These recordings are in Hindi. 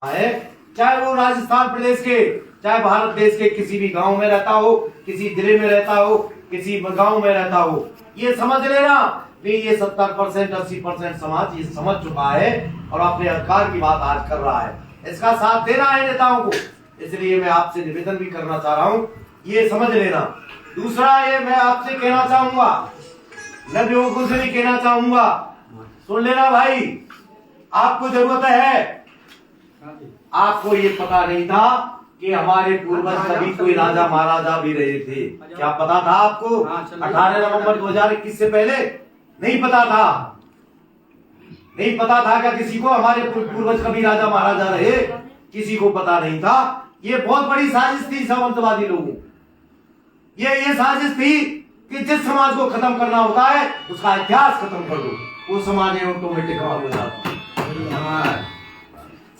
है, चाहे वो राजस्थान प्रदेश के, चाहे भारत देश के किसी भी गांव में रहता हो, किसी जिले में रहता हो, किसी गांव में रहता हो, ये समझ लेना कि ये 70% 80% समाज ये समझ चुका है और अपने अधिकार की बात आज कर रहा है। इसका साथ देना है नेताओं को, इसलिए मैं आपसे निवेदन भी करना चाह रहा हूँ, ये समझ लेना। दूसरा ये मैं आपसे कहना चाहूंगा, नवयुवकों से भी कहना चाहूंगा, सुन लेना भाई, आपको जरूरत है। आपको ये पता नहीं था कि हमारे पूर्वज कभी कोई राजा महाराजा भी रहे थे, क्या पता था आपको? 18 नवंबर 2021 से पहले नहीं पता था, नहीं पता था क्या किसी को हमारे पूर्वज कभी राजा महाराजा रहे? किसी को पता नहीं था। ये बहुत बड़ी साजिश थी सामंतवादी लोगों, ये साजिश थी कि जिस समाज को खत्म करना होता है उसका इतिहास खत्म कर दो, वो समाज ऑटोमेटिक खत्म हो जाता है।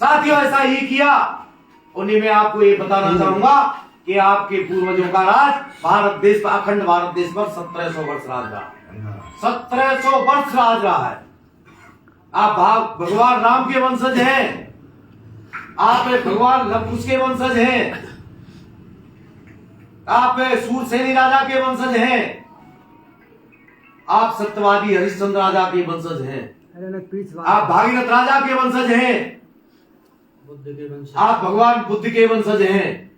साथियों ऐसा ही किया। उन्हीं में आपको ये बताना चाहूंगा कि आपके पूर्वजों का राज भारत देश पर, अखंड भारत देश पर 1700 वर्ष राज रहा है, 1700 वर्ष राज रहा है। आप भगवान राम के वंशज हैं, आप भगवान लवकुश के वंशज हैं, आप सूरसेनी राजा के वंशज हैं, आप सत्यवादी हरिश्चंद्र राजा के वंशज हैं, आप भागीरथ राजा के वंशज हैं, आप भगवान बुद्ध के वंशज हैं,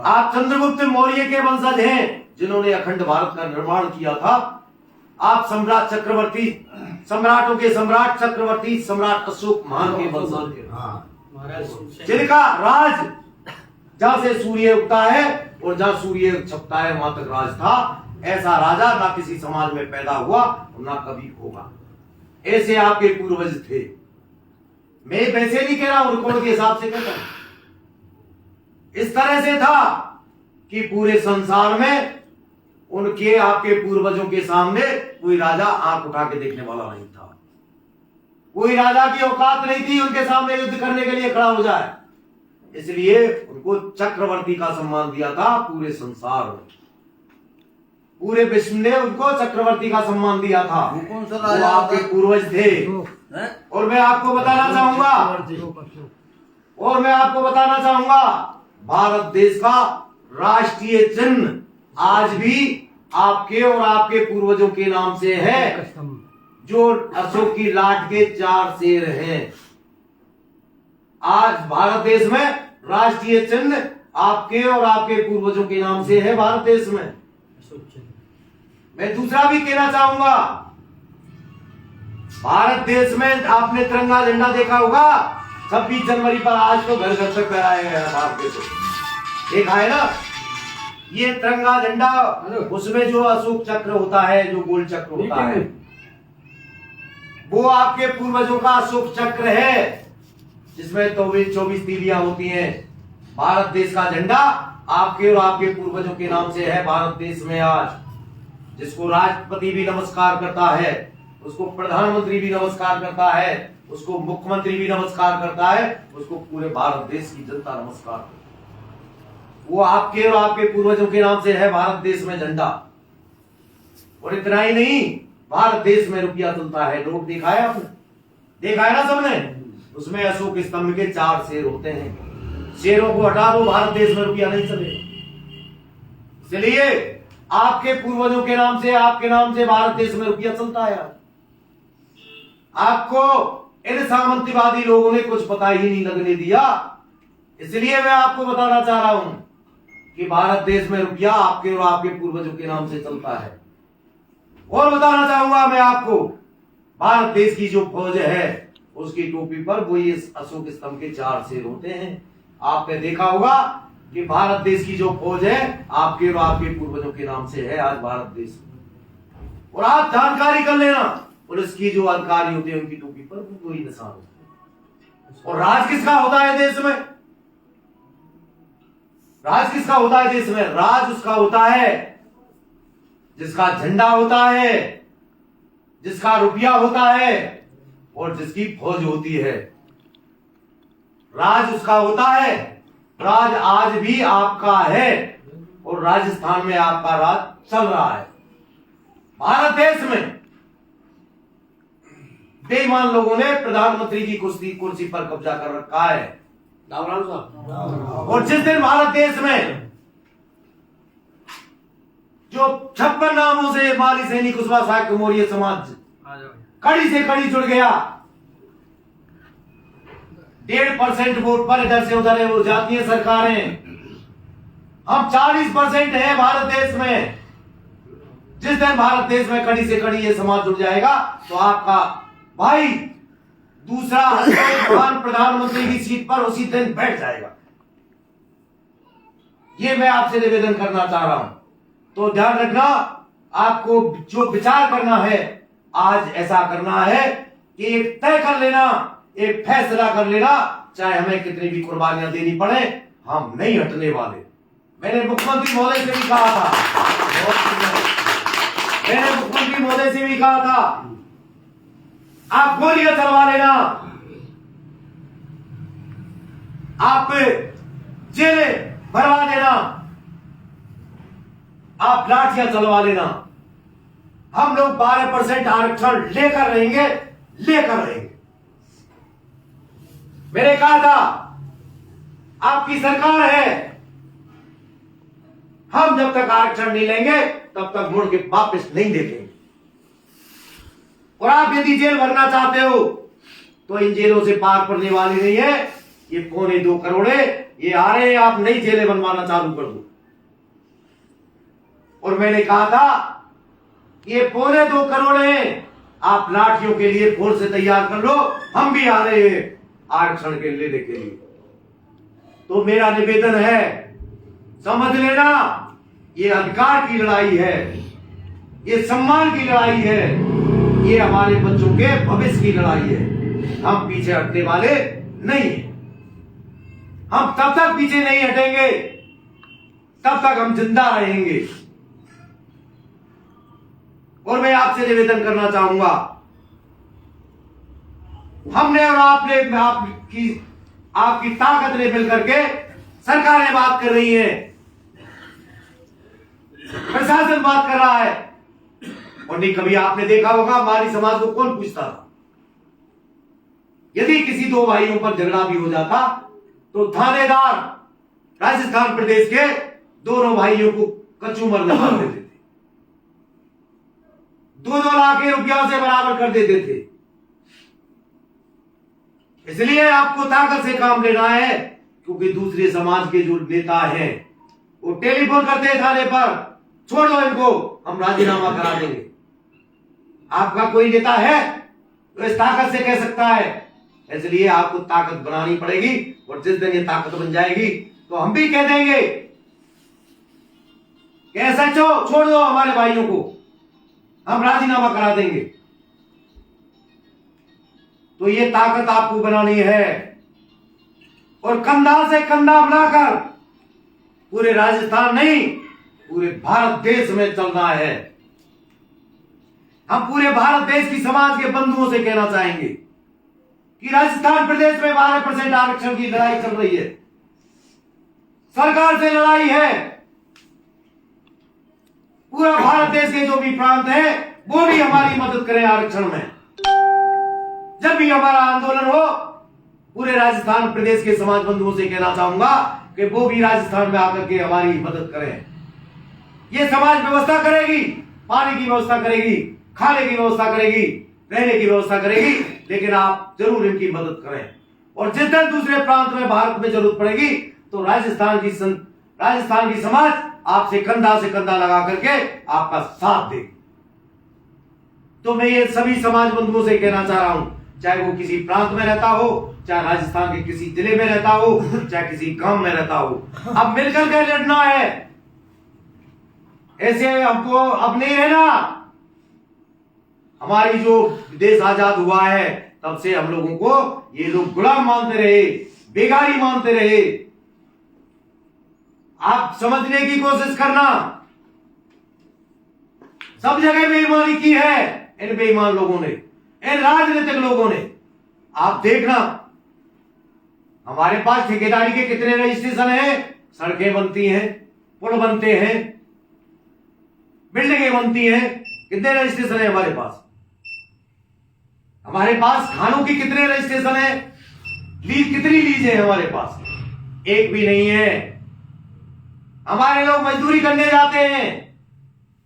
आप चंद्रगुप्त मौर्य के वंशज हैं जिन्होंने अखंड भारत का निर्माण किया था। आप सम्राट चक्रवर्ती, सम्राटों के सम्राट चक्रवर्ती सम्राट अशोक महान के वंशज, जिनका राज जहां से सूर्य उगता है और जहां सूर्य छपता है वहां तक राज था। ऐसा राजा ना किसी समाज में पैदा हुआ और ना कभी होगा। ऐसे आपके पूर्वज थे। मैं वैसे नहीं कह रहा हूं, रिकॉर्ड के हिसाब से कहता हूं। इस तरह से था कि पूरे संसार में उनके, आपके पूर्वजों के सामने कोई राजा आंख उठा के देखने वाला नहीं था। कोई राजा की औकात नहीं थी उनके सामने युद्ध करने के लिए खड़ा हो जाए। इसलिए उनको चक्रवर्ती का सम्मान दिया था। पूरे संसार में, पूरे विश्व ने उनको चक्रवर्ती का सम्मान दिया था। वो आपके पूर्वज थे। और मैं आपको बताना चाहूंगा, भारत देश का राष्ट्रीय चिन्ह आज भी आपके और आपके पूर्वजों के नाम से है, जो अशोक की लाट के 4 शेर हैं। आज भारत देश में राष्ट्रीय चिन्ह आपके और आपके पूर्वजों के नाम से है भारत देश में। मैं दूसरा भी कहना चाहूंगा, भारत देश में आपने तिरंगा झंडा देखा होगा 26 जनवरी पर। आज तो घर घर तक फहराया गया है भारत देश, देखा है ना? ये तिरंगा झंडा, उसमें जो अशोक चक्र होता है, जो गोल चक्र होता है, वो आपके पूर्वजों का अशोक चक्र है, जिसमें 24 तीलियां होती हैं। भारत देश का झंडा आपके और आपके पूर्वजों के नाम से है भारत देश में आज, जिसको राष्ट्रपति भी नमस्कार करता है, उसको प्रधानमंत्री भी नमस्कार करता है, उसको मुख्यमंत्री भी नमस्कार करता है, उसको पूरे भारत देश की जनता नमस्कार करती है। वो आपके और आपके पूर्वजों के नाम से है भारत देश में झंडा। और इतना ही नहीं, भारत देश में रुपया चलता है। नोट देखा है आपने? देखा है ना सबने? उसमें अशोक स्तंभ के 4 शेर होते हैं। शेरों को हटा दो, भारत देश में रुपया नहीं चलेगा। इसलिए आपके पूर्वजों के नाम से, आपके नाम से भारत देश में रुपया चलता है। आपको इन सामंतवादी लोगों ने कुछ पता ही नहीं लगने दिया। इसलिए मैं आपको बताना चाह रहा हूं कि भारत देश में रुपया आपके और आपके पूर्वजों के नाम से चलता है। और बताना चाहूंगा मैं आपको, भारत देश की जो फौज है उसकी टोपी पर वो ये अशोक स्तंभ के 4 शेर होते हैं। आपने देखा होगा कि भारत देश की जो फौज है आपके और आपके पूर्वजों के नाम से है आज भारत देश में। और आप जानकारी कर लेना, पुलिस की जो अधिकारी होते हैं उनकी टोपी पर वही निशान होता है। और राज किसका होता है देश में? राज किसका होता है देश में? राज उसका होता है जिसका झंडा होता है, जिसका रुपया होता है और जिसकी फौज होती है। राज उसका होता है। राज आज भी आपका है और राजस्थान में आपका राज चल रहा है। भारत देश में बेईमान लोगों ने प्रधानमंत्री की कुर्सी पर कब्जा कर रखा है। और जिस दिन भारत देश में जो 56 नामों से माली सैनी कुशवाहा साहब मौर्य समाज कड़ी से कड़ी जुड़ गया, 1.5% वोट पर इधर से उधर है, वो जातीय सरकारें, हम 40% है भारत देश में। जिस दिन भारत देश में कड़ी से कड़ी ये समाज जुड़ जाएगा तो आपका भाई दूसरा प्रधानमंत्री की सीट पर उसी दिन बैठ जाएगा। ये मैं आपसे निवेदन करना चाह रहा हूं। तो ध्यान रखना, आपको जो विचार करना है, आज ऐसा करना है कि एक तय कर लेना, एक फैसला कर लेना, चाहे हमें कितनी भी कुर्बानियां देनी पड़े, हम नहीं हटने वाले। मैंने मुख्यमंत्री महोदय से भी कहा था, आप गोलियां चलवा लेना, आप जेलें भरवा देना, आप लाठियां चलवा लेना, हम लोग 12% आरक्षण लेकर रहेंगे। मैंने कहा था आपकी सरकार है, हम जब तक आरक्षण नहीं लेंगे तब तक मुड़ के वापस नहीं देखेंगे। और आप यदि जेल भरना चाहते हो तो इन जेलों से पार पड़ने वाली नहीं है। ये 2.25 करोड़ ये आ रहे हैं, आप नई जेलें बनवाना चालू कर दो। और मैंने कहा था ये 2.25 करोड़ हैं, आप लाठियों के लिए फोर्स से तैयार कर लो, हम भी आ रहे हैं आरक्षण के लेने के लिए। तो मेरा निवेदन है, समझ लेना, ये अधिकार की लड़ाई है, ये सम्मान की लड़ाई है, ये हमारे बच्चों के भविष्य की लड़ाई है। हम पीछे हटने वाले नहीं हैं। हम तब तक पीछे नहीं हटेंगे तब तक हम जिंदा रहेंगे। और मैं आपसे निवेदन करना चाहूंगा, हमने और आपने आपकी ताकत ने मिलकर के सरकारें बात कर रही है, प्रशासन बात कर रहा है। और नहीं, कभी आपने देखा होगा हमारी समाज को कौन पूछता था? यदि किसी 2 भाइयों पर झगड़ा भी हो जाता तो थानेदार राजस्थान प्रदेश के दोनों भाइयों को कचूमर लगा देते थे, 2-2 लाख रुपया से बराबर कर देते थे। इसलिए आपको ताकत से काम लेना है, क्योंकि दूसरे समाज के जो नेता हैं वो टेलीफोन करते हैं थाने पर, छोड़ दो इनको, हम राजीनामा करा देंगे। आपका कोई नेता है तो इस ताकत से कह सकता है। इसलिए आपको ताकत बनानी पड़ेगी, और जिस दिन ये ताकत बन जाएगी तो हम भी कह देंगे कि ऐसा छोड़ दो हमारे भाइयों को, हम राजीनामा करा देंगे। तो ये ताकत आपको बनानी है, और कंधा से कंधा मिलाकर पूरे राजस्थान नहीं, पूरे भारत देश में चलना है। हम पूरे भारत देश की समाज के बंधुओं से कहना चाहेंगे कि राजस्थान प्रदेश में 12% आरक्षण की लड़ाई चल रही है, सरकार से लड़ाई है। पूरा भारत देश के जो भी प्रांत है वो भी हमारी मदद करें आरक्षण में। जब भी हमारा आंदोलन हो, पूरे राजस्थान प्रदेश के समाज बंधुओं से कहना चाहूंगा कि वो भी राजस्थान में आकर के हमारी मदद करें। ये समाज व्यवस्था करेगी, पानी की व्यवस्था करेगी, खाने की व्यवस्था करेगी, रहने की व्यवस्था करेगी, लेकिन आप जरूर इनकी मदद करें। और जिस दिन दूसरे प्रांत में भारत में जरूरत पड़ेगी तो राजस्थान की समाज आपसे कंधा से कंधा लगा करके आपका साथ देगी। तो मैं ये सभी समाज बंधुओं से कहना चाह रहा हूं, चाहे वो किसी प्रांत में रहता हो, चाहे राजस्थान के किसी जिले में रहता हो, चाहे किसी गांव में रहता हो, अब मिलकर के लड़ना है। ऐसे हमको अब नहीं रहना। हमारी जो देश आजाद हुआ है तब से हम लोगों को ये लोग गुलाम मानते रहे, बेगारी मानते रहे। आप समझने की कोशिश करना, सब जगह बेईमानी की है इन बेईमान लोगों ने, इन राजनीतिक लोगों ने। आप देखना, हमारे पास ठेकेदारी के कितने रजिस्ट्रेशन हैं, सड़कें बनती हैं, पुल बनते हैं, बिल्डिंगें बनती हैं, कितने रजिस्ट्रेशन है हमारे पास। हमारे पास खानों की कितने रजिस्ट्रेशन है, लीज कितनी लीज है हमारे पास, एक भी नहीं है। हमारे लोग मजदूरी करने जाते हैं,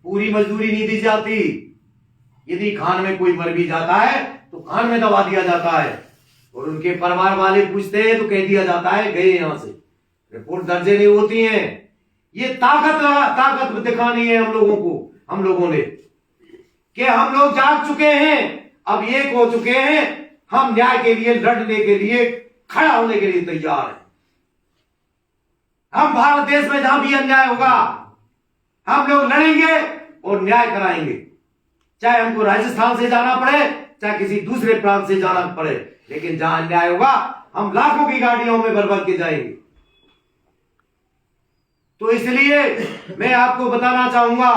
पूरी मजदूरी नहीं दी जाती। यदि खान में कोई मर भी जाता है तो खान में दबा दिया जाता है, और उनके परिवार वाले पूछते हैं तो कह दिया जाता है गए यहां से, रिपोर्ट दर्ज नहीं होती है। ये ताकत दिखानी है हम लोगों को, हम लोगों ने, कि हम लोग जाग चुके हैं, अब एक हो चुके हैं, हम न्याय के लिए लड़ने के लिए, खड़ा होने के लिए तैयार हैं। हम भारत देश में जहां भी अन्याय होगा हम लोग लड़ेंगे और न्याय कराएंगे, चाहे हमको राजस्थान से जाना पड़े, चाहे किसी दूसरे प्रांत से जाना पड़े, लेकिन जहां अन्याय होगा हम लाखों की गाड़ियों में भर के जाएंगे। तो इसलिए मैं आपको बताना चाहूंगा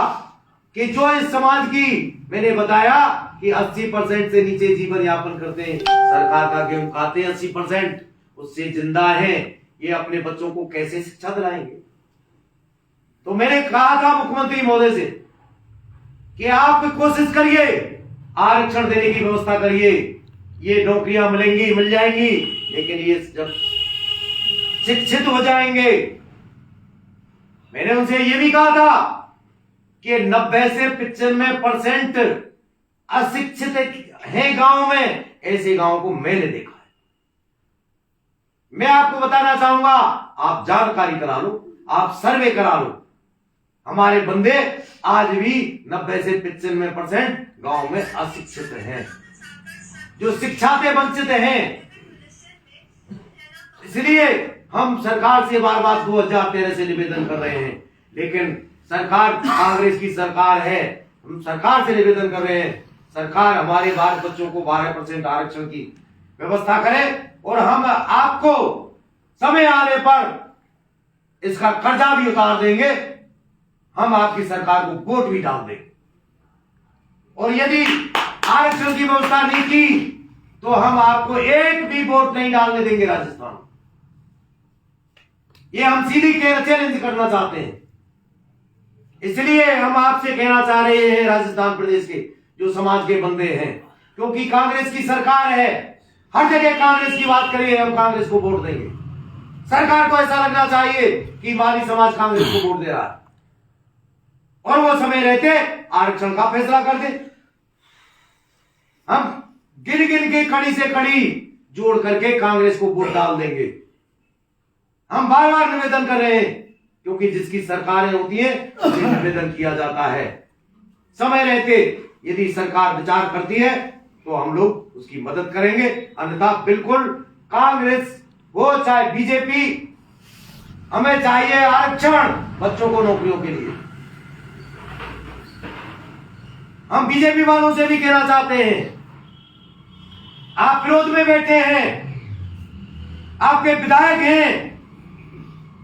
कि जो इस समाज की, मैंने बताया कि 80% से नीचे जीवन यापन करते हैं, सरकार का गेहूं खाते हैं 80%, उससे जिंदा हैं, ये अपने बच्चों को कैसे शिक्षा दिलाएंगे। तो मैंने कहा था मुख्यमंत्री महोदय से कि आप कोशिश करिए, आरक्षण देने की व्यवस्था करिए, ये नौकरियां मिलेंगी, मिल जाएंगी, लेकिन ये जब शिक्षित हो जाएंगे। मैंने उनसे ये भी कहा था कि 90 से 95% अशिक्षित हैं गांव में, ऐसे गांव को मैंने देखा है। मैं आपको बताना चाहूंगा, आप जानकारी करा लो, आप सर्वे करा लो, हमारे बंदे आज भी 90 से 95% गांव में अशिक्षित हैं, जो शिक्षा से वंचित हैं। इसलिए हम सरकार से बार बार 2013 से निवेदन कर रहे हैं, लेकिन सरकार कांग्रेस की सरकार है, हम सरकार से निवेदन कर रहे हैं, सरकार हमारे बाल बच्चों को 12% आरक्षण की व्यवस्था करे, और हम आपको समय आने पर इसका कर्जा भी उतार देंगे, हम आपकी सरकार को वोट भी डाल देंगे। और यदि आरक्षण की व्यवस्था नहीं की तो हम आपको एक भी वोट नहीं डालने देंगे राजस्थान। ये हम सीधी चैलेंज करना चाहते हैं। इसलिए हम आपसे कहना चाह रहे हैं, राजस्थान प्रदेश के जो समाज के बंदे हैं, क्योंकि कांग्रेस की सरकार है, हर जगह कांग्रेस की बात करिए, हम कांग्रेस को वोट देंगे। सरकार को ऐसा लगना चाहिए कि माली समाज कांग्रेस को वोट दे रहा है, और वो समय रहते आरक्षण का फैसला कर दे। हम गिन गिन के कड़ी से कड़ी जोड़ करके कांग्रेस को वोट डाल देंगे। हम बार बार निवेदन कर रहे हैं, क्योंकि जिसकी सरकारें होती हैं उसे निवेदन किया जाता है। समय रहते यदि सरकार विचार करती है तो हम लोग उसकी मदद करेंगे, अन्यथा बिल्कुल कांग्रेस हो चाहे बीजेपी, हमें चाहिए आरक्षण बच्चों को नौकरियों के लिए। हम बीजेपी वालों से भी कहना चाहते हैं, आप विरोध में बैठे हैं, आपके विधायक हैं,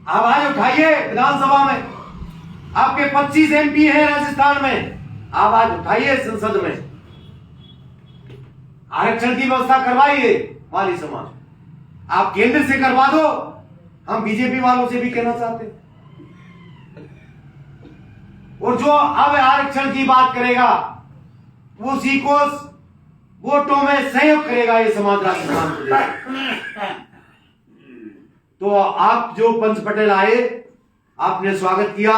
आवाज उठाइए विधानसभा में, आपके 25 एमपी हैं राजस्थान में, आवाज उठाइए संसद में, आरक्षण की व्यवस्था करवाइए माली समाज। आप केंद्र से करवा दो, हम बीजेपी वालों से भी कहना चाहते हैं। और जो अब आरक्षण की बात करेगा वो उसी को वोटों में सहयोग करेगा ये समाज राजस्थान प्रदेश। तो आप जो पंच पटेल आए, आपने स्वागत किया,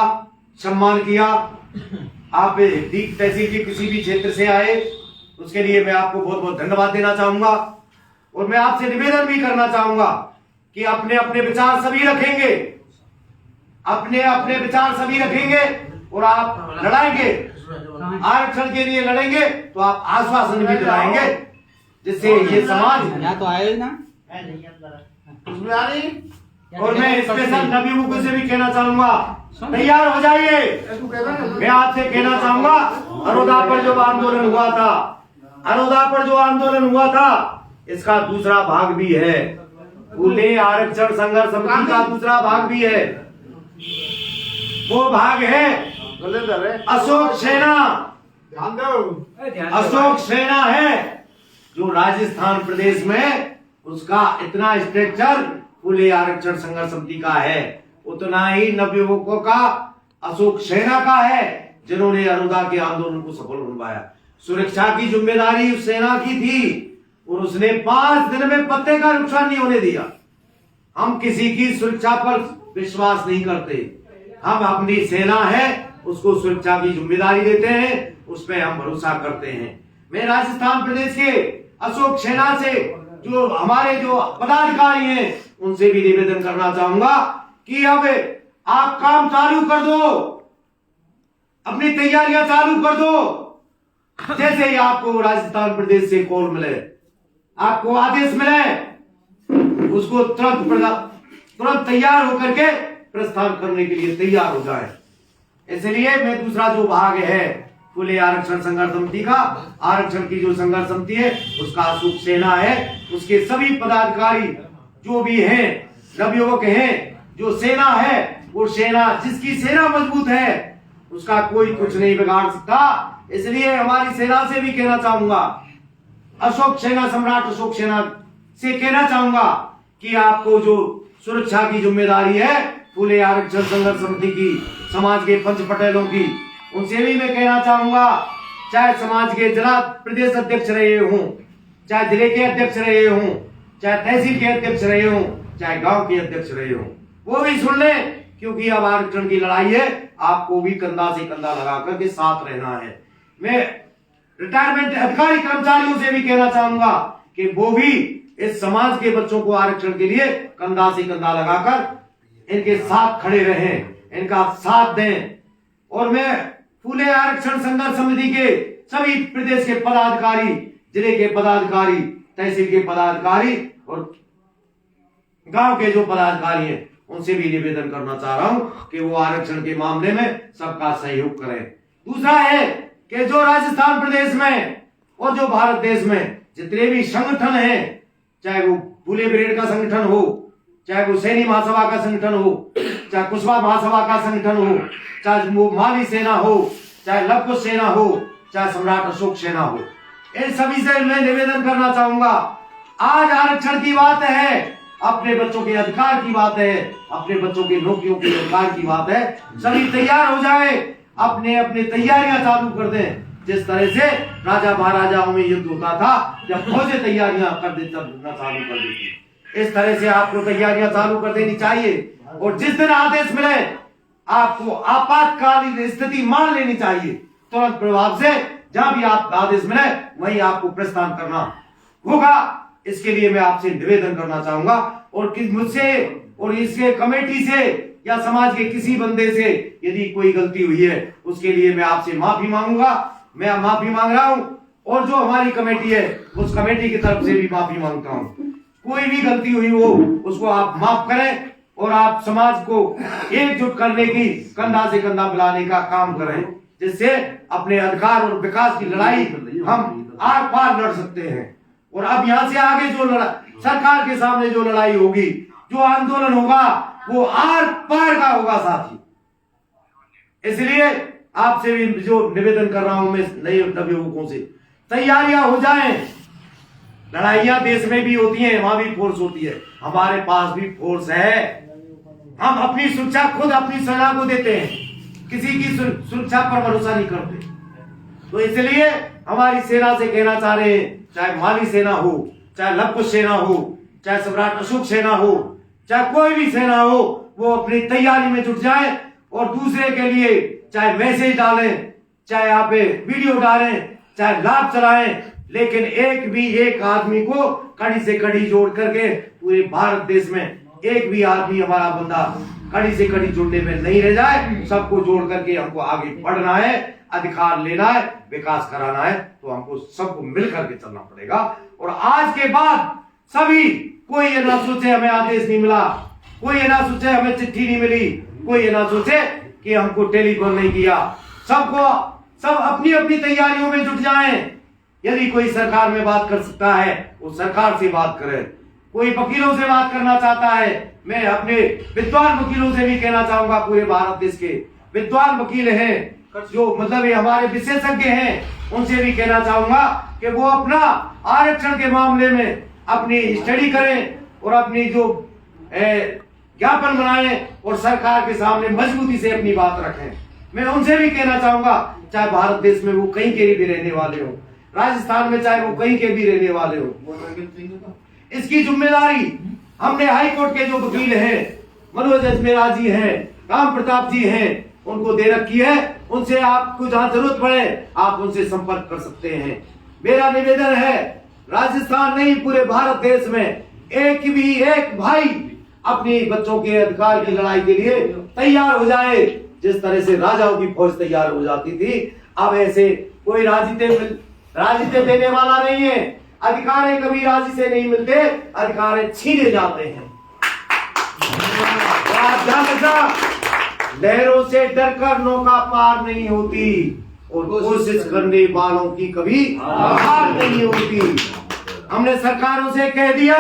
सम्मान किया, आप तहसील के किसी भी क्षेत्र से आए, उसके लिए मैं आपको बहुत बहुत धन्यवाद देना चाहूंगा। और मैं आपसे निवेदन भी करना चाहूंगा कि अपने अपने विचार सभी रखेंगे, अपने अपने विचार सभी रखेंगे, और आप लड़ाएंगे आरक्षण के लिए लड़ेंगे तो आप आश्वासन भी दिलाएंगे, जिससे ये समाज तो आए ना। और मैं स्पेशल नवयुवकों से भी कहना चाहूंगा, तैयार हो जाइए। मैं आपसे कहना चाहूंगा, अरोदा पर जो आंदोलन हुआ था, अरोदा पर जो आंदोलन हुआ था, इसका दूसरा भाग भी है, फूले आरक्षण संघर्ष समिति का दूसरा भाग भी है। वो भाग है अशोक सेना, अशोक सेना है जो राजस्थान प्रदेश में उसका इतना स्ट्रक्चर फूले आरक्षण संघर्ष समिति का है, उतना ही नवयुवकों का अशोक सेना का है, जिन्होंने अरोदा के आंदोलन को सफल बनवाया। सुरक्षा की जिम्मेदारी उस सेना की थी, और उसने 5 दिन में पत्ते का नुकसान नहीं होने दिया। हम किसी की सुरक्षा पर विश्वास नहीं करते। हम अपनी सेना है उसको सुरक्षा की जिम्मेदारी देते हैं, उस पर हम भरोसा करते हैं। मैं राजस्थान प्रदेश के अशोक सेना से जो हमारे जो पदाधिकारी हैं उनसे भी निवेदन करना चाहूंगा कि अब आप काम चालू कर दो, अपनी तैयारियां चालू कर दो। जैसे ही आपको राजस्थान प्रदेश से कॉल मिले, आपको आदेश मिले, उसको तुरंत तैयार होकर के प्रस्थान करने के लिए तैयार हो जाए। इसलिए मैं दूसरा जो भाग है फुले आरक्षण संघर्ष समिति का, आरक्षण की जो संघर्ष समिति है उसका अशोक सेना है, उसके सभी पदाधिकारी जो भी हैं, नवयुवक हैं, जो सेना है वो सेना, जिसकी सेना मजबूत है उसका कोई कुछ नहीं बिगाड़ सकता। इसलिए हमारी सेना से भी कहना चाहूंगा, अशोक सेना सम्राट अशोक सेना से कहना चाहूंगा कि आपको जो सुरक्षा की जिम्मेदारी है फुले आरक्षण संघर्ष समिति की, समाज के पंच पटेलों की, उनसे भी मैं कहना चाहूंगा, चाहे समाज के जिला प्रदेश अध्यक्ष रहे हों, चाहे जिले के अध्यक्ष रहे हों, चाहे तहसील के अध्यक्ष रहे हों, चाहे गांव के अध्यक्ष रहे हों, वो भी सुन लें, क्योंकि अब आरक्षण की लड़ाई है, आपको भी कंधा से कंधा लगा करके साथ रहना है। मैं रिटायरमेंट अधिकारी कर्मचारियों से भी कहना चाहूंगा कि वो भी इस समाज के बच्चों को आरक्षण के लिए कंधा से कंधा लगाकर इनके साथ खड़े रहें, इनका साथ दें। और मैं फुले आरक्षण संघर्ष समिति के सभी प्रदेश के पदाधिकारी, जिले के पदाधिकारी, तहसील के पदाधिकारी और गांव के जो पदाधिकारी हैं उनसे भी निवेदन करना चाह रहा हूं कि वो आरक्षण के मामले में सबका सहयोग करें। दूसरा है कि जो राजस्थान प्रदेश में और जो भारत देश में जितने भी संगठन हैं, चाहे वो फुले ब्रिगेड का संगठन हो, चाहे वो सैनी महासभा का संगठन हो, चाहे कुशवाहा महासभा का संगठन हो, चाहे वो माली सेना हो, चाहे लवकुश सेना हो, चाहे सम्राट अशोक सेना हो, इन सभी से मैं निवेदन करना चाहूंगा, आज आरक्षण की बात है, अपने बच्चों के अधिकार की बात है, अपने बच्चों के नौकरियों के अधिकार की बात है। सभी तैयार हो जाए, अपने अपने तैयारियां चालू कर दें। जिस तरह से राजा महाराजाओं में युद्ध होता था, जब फौजें तैयारियां कर देती चालू कर देती, इस तरह से आपको तैयारियां चालू कर देनी चाहिए। और जिस दिन आदेश मिले आपको आपातकालीन स्थिति मान लेनी चाहिए, तुरंत प्रभाव से जहां भी आप आदेश मिले वहीं आपको प्रस्थान करना होगा। इसके लिए मैं आपसे निवेदन करना चाहूंगा और मुझसे और इसके कमेटी से या समाज के किसी बंदे से यदि कोई गलती हुई है उसके लिए मैं आपसे माफी मांगूंगा। मैं माफी मांग रहा हूं और जो हमारी कमेटी है उस कमेटी की तरफ से भी माफी मांगता हूं। कोई भी गलती हुई हो उसको आप माफ करें और आप समाज को एकजुट करने की, कंधा से कंधा मिलाने का काम करें, जिससे अपने अधिकार और विकास की लड़ाई हम आर पार लड़ सकते हैं। और अब यहां से आगे जो सरकार के सामने जो लड़ाई होगी, जो आंदोलन होगा, वो आर पार का होगा साथी। इसलिए आपसे भी जो निवेदन कर रहा हूं मैं नए नवयुवकों से, तैयारियां हो जाएं। लड़ाइयां देश में भी होती हैं, वहां भी फोर्स होती है, हमारे पास भी फोर्स है। हम अपनी सुरक्षा खुद अपनी सेना को देते हैं, किसी की सुरक्षा पर भरोसा नहीं करते। तो इसलिए हमारी सेना से कहना चाह रहे हैं, चाहे माली सेना हो, चाहे लवकुश सेना हो, चाहे सम्राट अशोक सेना हो, चाहे कोई भी सेना हो, वो अपनी तैयारी में जुट जाए और दूसरे के लिए चाहे मैसेज डालें, चाहे आप वीडियो डालें, चाहे लाभ चलाएं, लेकिन एक आदमी को कड़ी से कड़ी जोड़ करके पूरे भारत देश में एक भी आदमी हमारा बंदा कड़ी से कड़ी जोड़ने में नहीं रह जाए। सबको जोड़ करके हमको आगे बढ़ना है, अधिकार लेना है, विकास कराना है, तो हमको सबको मिलकर के चलना पड़ेगा। और आज के बाद सभी, कोई ये ना सोचे हमें आदेश नहीं मिला, कोई ये ना सोचे हमें चिट्ठी नहीं मिली, कोई ये ना सोचे कि हमको टेलीफोन नहीं किया। सब अपनी अपनी तैयारियों में जुट जाएं। यदि कोई सरकार में बात कर सकता है वो सरकार से बात करे, कोई वकीलों से बात करना चाहता है, मैं अपने विद्वान वकीलों से भी कहना चाहूंगा, पूरे भारत देश के विद्वान वकील हैं जो मतलब ये हमारे विशेषज्ञ हैं, उनसे भी कहना चाहूंगा कि वो अपना आरक्षण के मामले में अपनी स्टडी करें और अपनी जो ज्ञापन बनाएं और सरकार के सामने मजबूती से अपनी बात रखें। मैं उनसे भी कहना चाहूंगा, चाहे भारत देश में वो कहीं के भी रहने वाले हो, राजस्थान में, चाहे वो कहीं के भी रहने वाले हो। इसकी जिम्मेदारी हमने हाई कोर्ट के जो वकील हैं, मनोज अजमेरा जी हैं, राम प्रताप जी हैं, उनको दे रखी है। उनसे आपको जहां जरूरत पड़े आप उनसे संपर्क कर सकते हैं। मेरा निवेदन है, राजस्थान नहीं पूरे भारत देश में एक भाई अपने बच्चों के अधिकार की लड़ाई के लिए तैयार हो जाए, जिस तरह से राजाओं की फौज तैयार हो जाती थी। अब ऐसे कोई राजिते देने वाला नहीं है। अधिकार कभी राजी से नहीं मिलते, अधिकार छीने जाते हैं। आप ध्यान रखना, लहरों से डरकर नौका पार नहीं होती और कोशिश करने वालों की कभी हार नहीं होती। हमने सरकारों से कह दिया,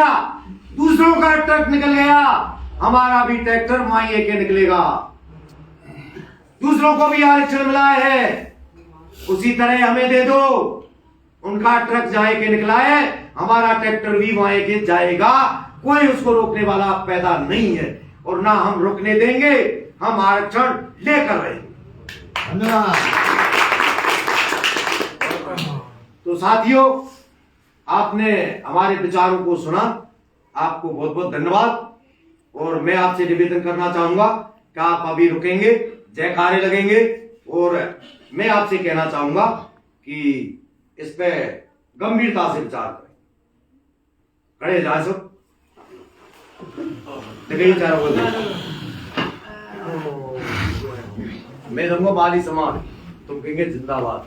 दूसरों का ट्रक निकल गया, हमारा भी ट्रैक्टर माइए के निकलेगा। दूसरों को भी आरक्षण मिला है, उसी तरह हमें दे दो। उनका ट्रक जाए के निकला है, हमारा ट्रैक्टर भी वहां के जाएगा। कोई उसको रोकने वाला पैदा नहीं है और ना हम रुकने देंगे। हम आरक्षण लेकर रहेंगे। तो साथियों, आपने हमारे विचारों को सुना, आपको बहुत बहुत धन्यवाद। और मैं आपसे निवेदन करना चाहूंगा कि आप अभी रुकेंगे, जयकारे लगेंगे और मैं आपसे कहना चाहूंगा कि इस पे गंभीरता से विचार करें। खड़े जाए सब, मैं दूंगा माली समाज, तुम कहेंगे जिंदाबाद।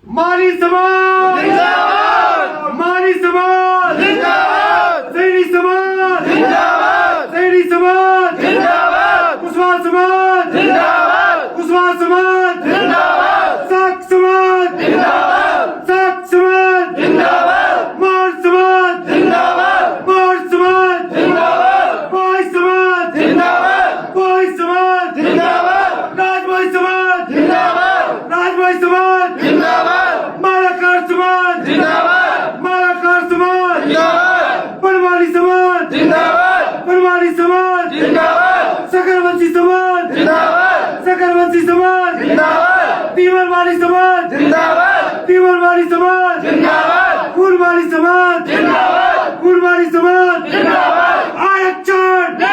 माली समाज जिंदाबाद, माली समाज जिंदाबाद, सैनी समाज जिंदाबाद, सैनी समाज जिंदाबाद, कुशवाहा समाज जिंदाबाद, कुशवाहा समाज जिंदाबाद, साख समाज जिंदाबाद, साख समाज जिंदाबाद, मार समाज जिंदाबाद, मार समाज जिंदाबाद, कोई समाज जिंदाबाद, कोई समाज जिंदाबाद, राजभाई समाज जिंदाबाद, राजभाई समाज जिंदाबाद, मालाकार समाज जिंदाबाद, मालाकार समाज जिंदाबाद, बनवारी समाज जिंदाबाद, बनवारी समाज जिंदाबाद, सकरवंशी समाज जिंदाबाद, सकरवंशी समाज जिंदाबाद, तीवरवाली समाज जिंदाबाद, तीवरवाली समाज जिंदाबाद, फूलवाली समाज जिंदाबाद, फूलवाली समाज जिंदाबाद। आरक्षण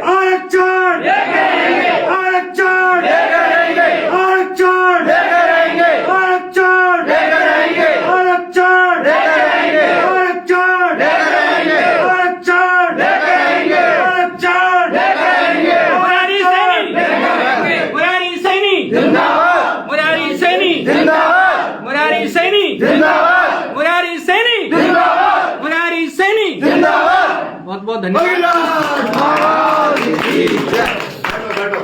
आरक्षण आरक्षण आरक्षण आरक्षण आरक्षण आरक्षण मुरारी सैनी जिंदाबाद, मुरारी सैनी जिंदाबाद, मुरारी सैनी जिंदाबाद, मुरारी सैनी जिंदाबाद, मुरारी सैनी जिंदाबाद। बहुत बहुत धन्यवाद। महाराज की जय। बैठो बैठो।